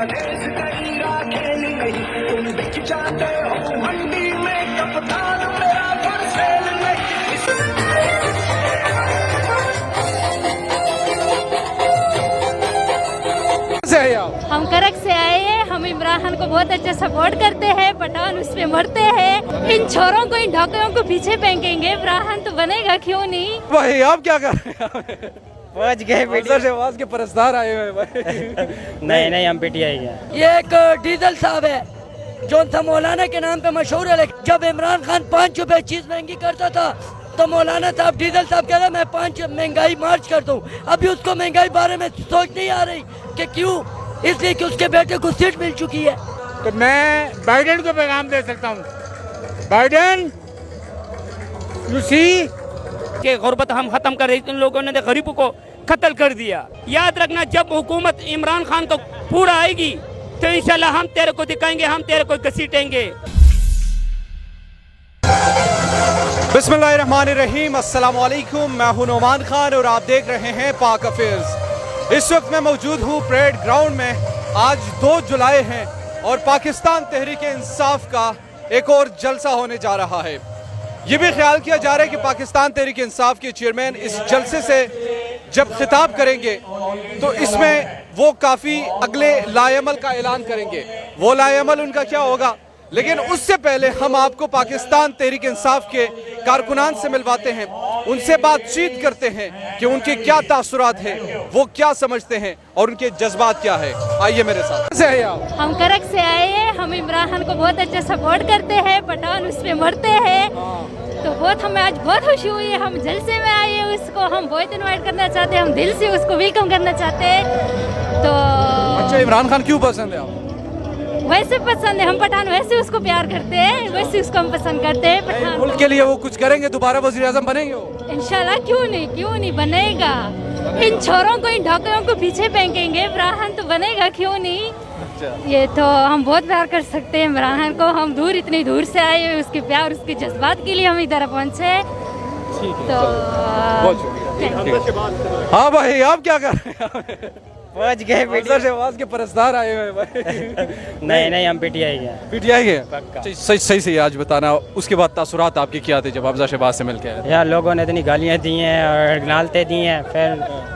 गणेश कईरा खेल नहीं, तुम बिक जाते हो मंडी में, कप्तान मेरा पर सेल हम करक से आए हैं। हम इमरान खान को बहुत अच्छा सपोर्ट करते हैं। पठान उस पे मरते हैं। इन छोरों को, इन ढोकरों को पीछे फेंकेंगे। इमरान खान तो बनेगा क्यों नहीं। भाई आप क्या कर रहे हैं? पहुंच गए शहबाज के परस्तार आए हुए भाई। नहीं हम पीटीआई के। ये एक डीजल साहब है जो था मौलाना के नाम पे मशहूर है, लेकिन जब इमरान खान 5 रुपए चीज महंगी करता था तो मौलाना साहब डीजल साहब कह रहे मैं 5 महंगाई मार्च कर दूं। अभी उसको महंगाई बारे में सोच नहीं आ रही कि क्यों, इसलिए कि उसके बेटे को सीट मिल चुकी है। तो मैं बाइडेन को पैगाम दे सकता हूँ, बाइडेन यू सी के गुर्बत हम खत्म कर रहे, इन लोगों ने गरीबों को कत्ल कर दिया। याद रखना, जब हुकूमत इमरान खान को पूरा आएगी तो इंशाल्लाह हम तेरे को दिखाएंगे, हम तेरे को घसीटेंगे। बिस्मिल्लाहिर्रहमानिर्रहीम, अस्सलाम वालेकुम। मैं हूं नोमान खान और आप देख रहे हैं पाक अफेयर्स। इस वक्त मैं मौजूद हूं परेड ग्राउंड में। आज 2 जुलाई है और पाकिस्तान तहरीक इंसाफ का एक और जलसा होने जा रहा है। ये भी ख्याल किया जा रहा है कि पाकिस्तान तहरीक इंसाफ के चेयरमैन इस जलसे से जब खिताब करेंगे तो इसमें वो काफ़ी अगले लाएमल का ऐलान करेंगे। वो लाएमल उनका क्या होगा, लेकिन उससे पहले हम आपको पाकिस्तान तहरीक इंसाफ के कारकुनान से मिलवाते हैं, उनसे बातचीत करते हैं कि उनके क्या तासुरात हैं, वो क्या समझते हैं और उनके जज्बात क्या है। आइए मेरे साथ। से हम करक से आए हैं। हम इमरान खान को बहुत अच्छा सपोर्ट करते हैं। पठान उस पे मरते हैं तो बहुत हमें आज बहुत खुशी हुई है। हम जलसे में आए हैं, उसको हम बहुत इनवाइट करना चाहते हैं, हम दिल से उसको वेलकम करना चाहते हैं। तो अच्छा, इमरान खान क्यों पसंद है आपको? वैसे पसंद है, हम पठान वैसे उसको प्यार करते हैं, वैसे उसको हम पसंद करते हैं। पठान मुल्क के लिए वो कुछ करेंगे, दोबारा वज़ीर आज़म बनेंगे वो? इंशाल्लाह, क्यों नहीं बनेगा। इन छोरों को, इन ढोकरों को पीछे फेंकेंगे। इमरान खान तो बनेगा क्यों नहीं। ये तो हम बहुत प्यार कर सकते हैं इमरान खान को। हम इतनी दूर से आए हुए उसके प्यार, उसके जज्बात के लिए हम इधर पहुँचे। तो हाँ भाई, आप क्या कर रहे हैं? पहुंच गए शहबाज के परस्तार आए हुए भाई। नहीं हम पीटीआई के। पीटीआई के सही से आज बताना, उसके बाद तासुरात आपके क्या थे जब अफजा शहबाज से मिलके आए? यार लोगों ने इतनी गालियाँ दी हैं और नालते दी हैं, फिर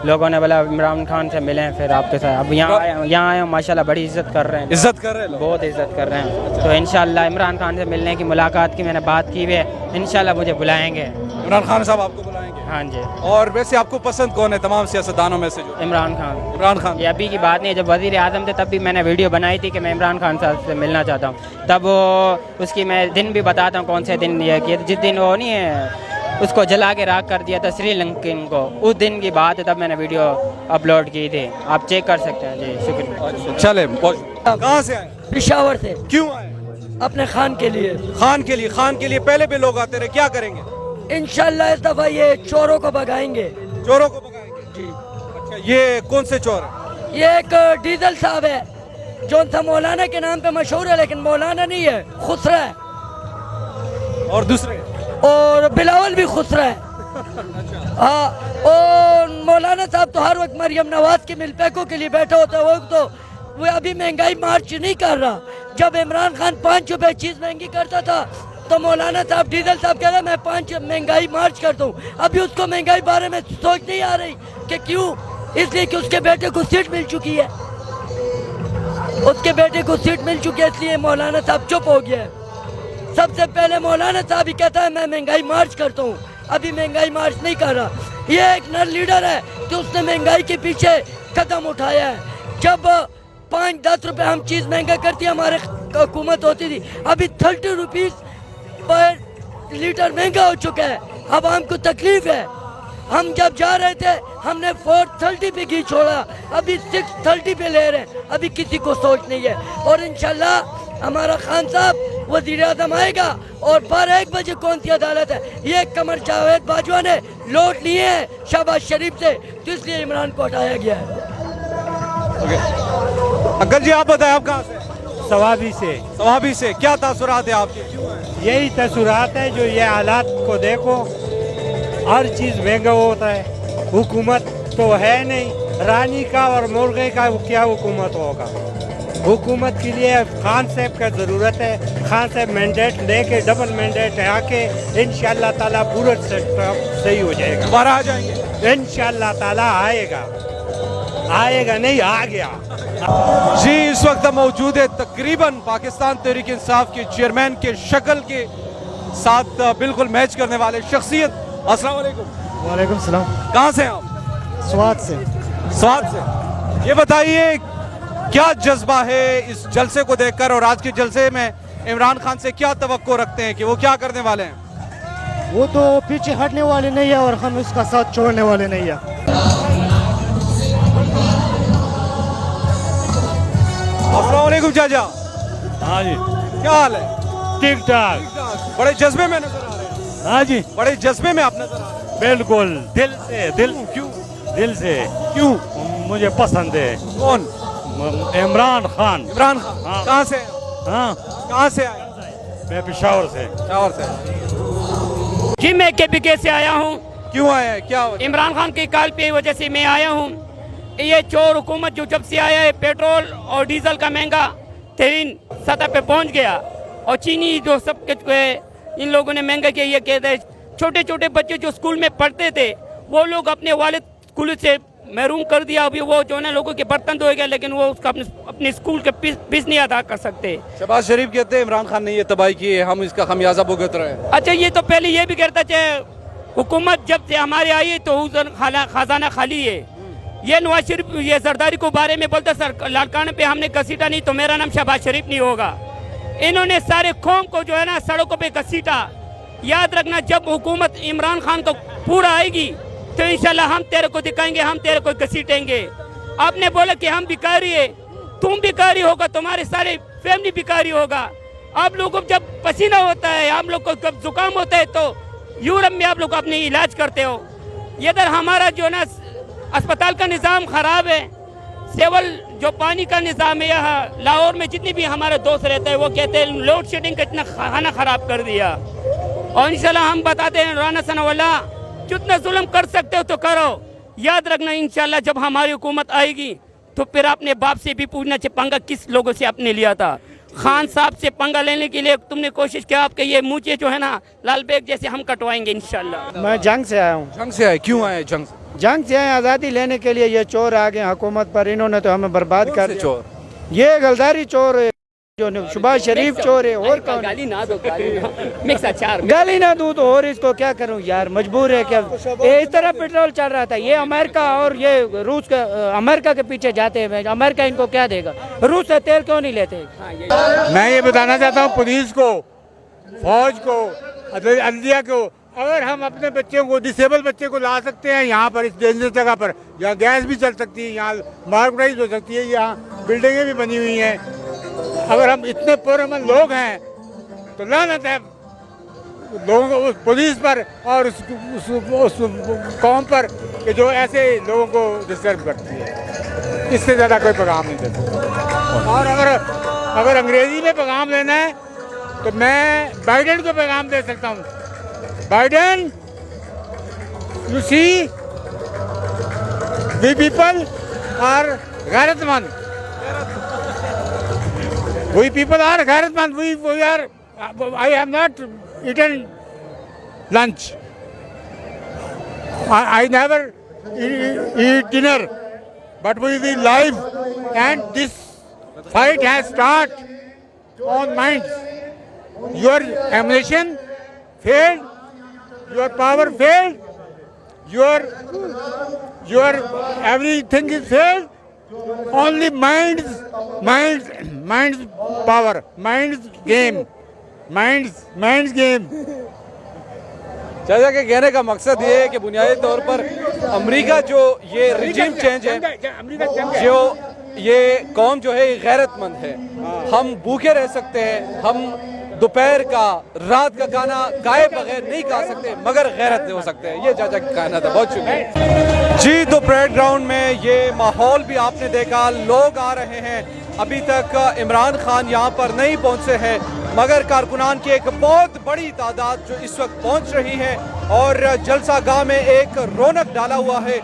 लोगों ने बोला इमरान खान से मिलें, फिर आपके साथ अब यहाँ आए माशाल्लाह बड़ी इज्जत कर रहे हैं। इज्जत कर रहे हैं, बहुत इज्जत कर रहे हैं। तो इंशाल्लाह इमरान खान से मिलने की मुलाकात की मैंने बात की है, इंशाल्लाह मुझे बुलाएंगे। इमरान खान साहब आपको बुलाएंगे? हाँ जी। और वैसे आपको पसंद कौन है तमाम सियासतदानों में से? जो इमरान खान। इमरान खान? ये अभी की बात नहीं है, जब वज़ीर आज़म थे तब भी मैंने वीडियो बनाई थी कि मैं इमरान खान साहब से मिलना चाहता हूँ। तब वो उसकी मैं दिन भी बताता हूँ कौन से दिन ये कि जिस दिन वो नहीं है उसको जला के राख कर दिया था श्रीलंकन को, उस दिन की बात है, तब मैंने वीडियो अपलोड की थी। आप चेक कर सकते हैं जी। शुक्रिया। चले, कहाँ से आए? पिशावर से। क्यों आए? अपने खान के लिए। खान के लिए? खान के लिए पहले भी लोग आते रहे, क्या करेंगे? इंशाल्लाह इस दफा ये चोरों को भगाएंगे। चोरों को भगाएंगे जी। अच्छा, ये कौन से चोर है? ये एक डीजल साहब है जो था मौलाना के नाम पे मशहूर है, लेकिन मौलाना नहीं है, खुसरा है। और दूसरे? और बिलावल भी खुसरा है। हाँ, और मौलाना साहब तो हर वक्त मरियम नवाज के मिलपैकों के लिए बैठा होता है। वो अभी महंगाई मार्च नहीं कर रहा। जब इमरान खान 5 रुपए चीज महंगी करता था तो मौलाना साहब डीजल साहब कह रहे मैं 5 महंगाई मार्च कर दूं। अभी उसको महंगाई बारे में सोच नहीं आ रही कि क्यों, इसलिए कि उसके बेटे को सीट मिल चुकी है। उसके बेटे को सीट मिल चुकी है, इसलिए मौलाना साहब चुप हो गया है। सबसे पहले मौलाना साहब ही कहता है मैं महंगाई मार्च करता हूँ, अभी महंगाई मार्च नहीं कर रहा। ये एक नर लीडर है कि उसने महंगाई के पीछे कदम उठाया है। जब 5-10 रुपए हम चीज महंगा करती हमारे हुकूमत होती थी, अभी 30 रुपीज पर लीटर महंगा हो चुका है। अब हमको तकलीफ है। हम जब जा रहे थे हमने 430 पे घी छोड़ा, अभी 630 पे ले रहे हैं। अभी किसी को सोच नहीं है। और इंशाल्लाह हमारा खान साहब वज़ीर आज़म आएगा और 12-1 बजे कौन सी अदालत है, ये कमर जावेद बाजवा ने लौट लिए हैं शहबाज शरीफ से, तो इसलिए इमरान को हटाया गया है। अंकल जी आप बताएं, आप कहाँ से? सवाबी से। सवाबी से क्या तासुरात है आपके? यही तसुरात है जो ये हालात को देखो, हर चीज़ महंगा होता है। हुकूमत तो है नहीं, रानी का और मुर्गे का क्या हुकूमत होगा। हुकूमत के लिए खान साहब का ज़रूरत है। खान साहब मैंडेट लेके डबल मैंडेट आके इंशाअल्लाह ताला पूरा सेटअप सही हो जाएगा। दोबारा आ जाएंगे इंशाअल्लाह ताला आएगा, आएगा नहीं आ गया। जी। इस वक्त हम मौजूद है तकरीबन पाकिस्तान तहरीक इंसाफ के चेयरमैन के शक्ल के साथ बिल्कुल मैच करने वाले शख्सियत। अस्सलाम वालेकुम। वालेकुम सलाम। कहाँ से हैं आप? स्वाद से। स्वाद से। ये बताइए क्या जज्बा है इस जलसे को देखकर, और आज के जलसे में इमरान खान से क्या तवक्को रखते हैं कि वो क्या करने वाले हैं? वो तो पीछे हटने वाले नहीं है और हम उसका साथ छोड़ने वाले नहीं है। अस्सलाम वालेकुम चाचा। हाँ जी, क्या हाल है? ठीक ठाक। बड़े जज्बे में नजर आ रहे हैं। हाँ जी, बड़े जज्बे में आप नजर आ रहे हैं। बिल्कुल दिल से। क्यों? दिल से क्यों? मुझे पसंद है कौन? इमरान खान। इमरान खान। हाँ। कहाँ से? हाँ, कहाँ से आए? मैं पेशावर से। पेशावर से। जी मैं KPK से आया हूँ। क्यों आए हैं? क्या वजह? इमरान खान की कॉल की वजह से मैं आया हूँ। ये चोर हुकूमत जो जब से आया है, पेट्रोल और डीजल का महंगा तरीन सतह पे पहुँच गया, और चीनी जो सब इन लोगों ने महंगा किया। ये कहते हैं छोटे छोटे बच्चे जो स्कूल में पढ़ते थे वो लोग अपने वालिद स्कूल से महरूम कर दिया। अभी वो जो है ना लोगों के बर्तन धोए गए, लेकिन वो उसका अपने स्कूल के फीस नहीं अदा कर सकते। शहबाज शरीफ कहते हैं इमरान खान ने ये तबाही की है, हम इसका खमियाजा भुगत रहे हैं। अच्छा, ये तो पहले ये भी कहता थे हुकूमत जब से हमारे आई है तो खजाना खाली है। ये नवाज शरीफ ये जरदारी को बारे में बोलता, सर लाड़काने पे हमने घसीटा नहीं तो मेरा नाम शहबाज शरीफ नहीं होगा। इन्होंने सारे कौम को जो है ना सड़कों पे घसीटा। याद रखना, जब हुकूमत इमरान खान को पूरा आएगी तो इंशाल्लाह हम तेरे को दिखाएंगे, हम तेरे को घसीटेंगे। आपने बोला कि हम भिखारी है, तुम भिखारी होगा, तुम्हारे सारे फैमिली भिखारी होगा। आप लोगों को जब पसीना होता है, आप लोग को जब जुकाम होता है तो यूरोप में आप लोग अपने इलाज करते हो। इधर हमारा जो ना अस्पताल का निज़ाम ख़राब है। सेवल जो पानी का निज़ाम है, यहाँ लाहौर में जितनी भी हमारे दोस्त रहते हैं वो कहते हैं लोड शेडिंग का इतना खाना ख़राब कर दिया। और इंशाल्लाह हम बताते हैं राना सनावल्ला जितना जुल्म कर सकते हो तो करो। याद रखना इंशाल्लाह जब हमारी हुकूमत आएगी तो फिर अपने बाप से भी पूछना चाहिए पंगा किस लोगों से आपने लिया था। खान साहब से पंगा लेने के लिए तुमने कोशिश किया, आपके ये मुँचे जो है ना लाल बेग जैसे हम कटवाएंगे इंशाल्लाह। मैं जंग से आया हूँ। जंग से आए? क्यों आए जंग से? जंग से आए आज़ादी लेने के लिए। ये चोर आ गए हुकूमत पर, इन्होंने तो हमें बर्बाद कर दिया। चोर? ये गलदारी चोर है, जो शहबाज शरीफ चोर है। और कौन? गाली ना दो, मिक्स अचार गाली ना दूं तो और इसको क्या करूं यार, मजबूर है क्या। ये इस तरह पेट्रोल चल रहा था, ये अमेरिका और ये रूस का अमेरिका के पीछे जाते हैं। अमेरिका इनको क्या देगा? रूस से तेल क्यों नहीं लेते? मैं ये बताना चाहता हूँ पुलिस को, फौज को, अदलिया को, अगर हम अपने बच्चों को, डिसेबल बच्चे को ला सकते हैं यहाँ पर इस डेंजर जगह पर, यहाँ गैस भी चल सकती है, यहाँ मार्केटाइज हो सकती है, यहाँ बिल्डिंगें भी बनी हुई हैं। अगर हम इतने पुरअमन लोग हैं तो लानत है लोगों को, उस पुलिस पर और उस कौम पर कि जो ऐसे लोगों को डिस्टर्ब करती है। इससे ज़्यादा कोई पैगाम नहीं दे सकता। और अगर अंग्रेज़ी में पैगाम लेना है तो मैं बाइडेन को पैगाम दे सकता हूँ। Biden, you see we people are गैरतमंद। We people are gairatmand. We are. I have not eaten lunch. I never eat dinner. But we will live, and this fight has started on minds. Your ammunition failed. Your power failed. Your everything is failed. Only minds power, minds game. चाचा के कहने का मकसद ये है कि बुनियादी तौर पर अमेरिका जो ये रिजीम चेंज है, जो ये कौम जो है गैरतमंद है। हम भूखे रह सकते हैं, हम दोपहर का रात का खाना खाए बगैर नहीं खा सकते, मगर गैरत नहीं हो सकते हैं। ये चाचा का कहना था। बहुत शुक्रिया जी। तो परेड ग्राउंड में ये माहौल भी आपने देखा, लोग आ रहे हैं। अभी तक इमरान खान यहाँ पर नहीं पहुँचे हैं, मगर कारकुनान की एक बहुत बड़ी तादाद जो इस वक्त पहुँच रही है और जलसा गाह में एक रौनक डाला हुआ है।